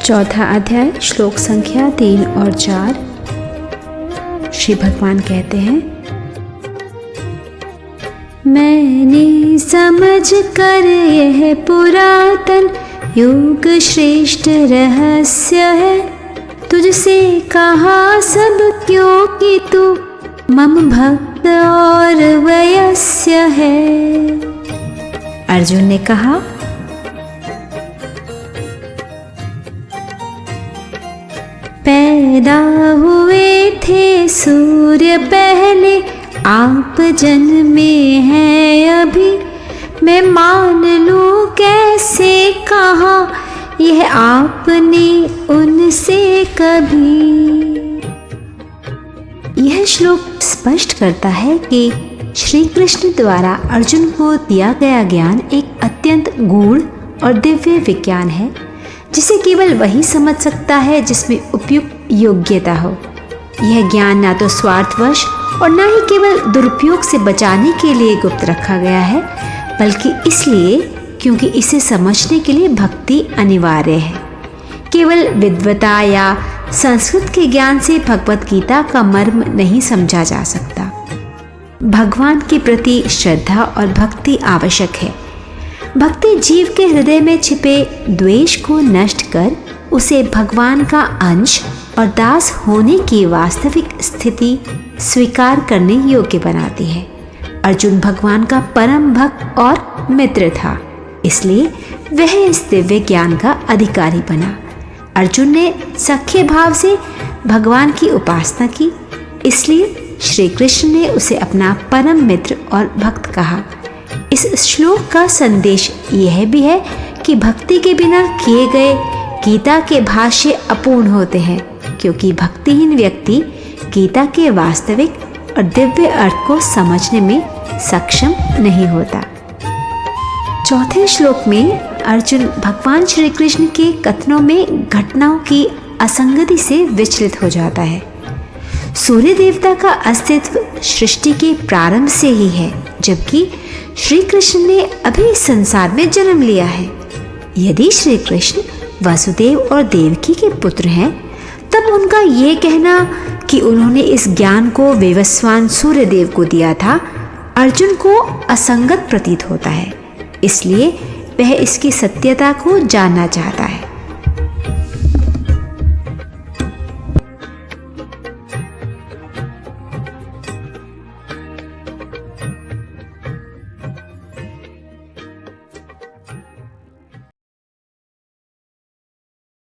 चौथा अध्याय श्लोक संख्या 3 और 4। श्री भगवान कहते हैं, मैंने समझ कर यह पुरातन युग श्रेष्ठ रहस्य है, तुझसे कहा सब क्योंकि तू मम भक्त और वयस्य है। अर्जुन ने कहा, पैदा हुए थे सूर्य पहले, आप जन्मे हैं अभी, मैं मान लूं कैसे कहा यह आपने उनसे कभी। यह श्लोक स्पष्ट करता है कि श्री कृष्ण द्वारा अर्जुन को दिया गया ज्ञान एक अत्यंत गूढ़ और दिव्य विज्ञान है, जिसे केवल वही समझ सकता है जिसमें उपयुक्त योग्यता हो। यह ज्ञान ना तो स्वार्थवश और ना ही केवल दुरुपयोग से बचाने के लिए गुप्त रखा गया है, बल्कि इसलिए क्योंकि इसे समझने के लिए भक्ति अनिवार्य है। केवल विद्वता या संस्कृत के ज्ञान से भगवत गीता का मर्म नहीं समझा जा सकता। भगवान के प्रति श्रद्धा और भक्ति आवश्यक है। भक्ति जीव के हृदय में छिपे द्वेष को नष्ट कर उसे भगवान का अंश और दास होने की वास्तविक स्थिति स्वीकार करने योग्य बनाती है। अर्जुन भगवान का परम भक्त और मित्र था, इसलिए वह इस दिव्य ज्ञान का अधिकारी बना। अर्जुन ने सख्य भाव से भगवान की उपासना की, इसलिए श्री कृष्ण ने उसे अपना परम मित्र और भक्त कहा। इस श्लोक का संदेश यह भी है कि भक्ति के बिना किए गए गीता के भाष्य अपूर्ण होते हैं, क्योंकि भक्तिहीन व्यक्ति गीता के वास्तविक और दिव्य अर्थ को समझने में सक्षम नहीं होता। चौथे श्लोक में अर्जुन भगवान श्री कृष्ण के कथनों में घटनाओं की असंगति से विचलित हो जाता है। सूर्य देवता का अस्तित्व सृष्टि के प्रारंभ से ही है, जबकि श्री कृष्ण ने अभी इस संसार में जन्म लिया है। यदि श्री कृष्ण वसुदेव और देवकी के पुत्र हैं, तब उनका ये कहना कि उन्होंने इस ज्ञान को विवस्वान सूर्यदेव को दिया था, अर्जुन को असंगत प्रतीत होता है। इसलिए वह इसकी सत्यता को जानना चाहता है।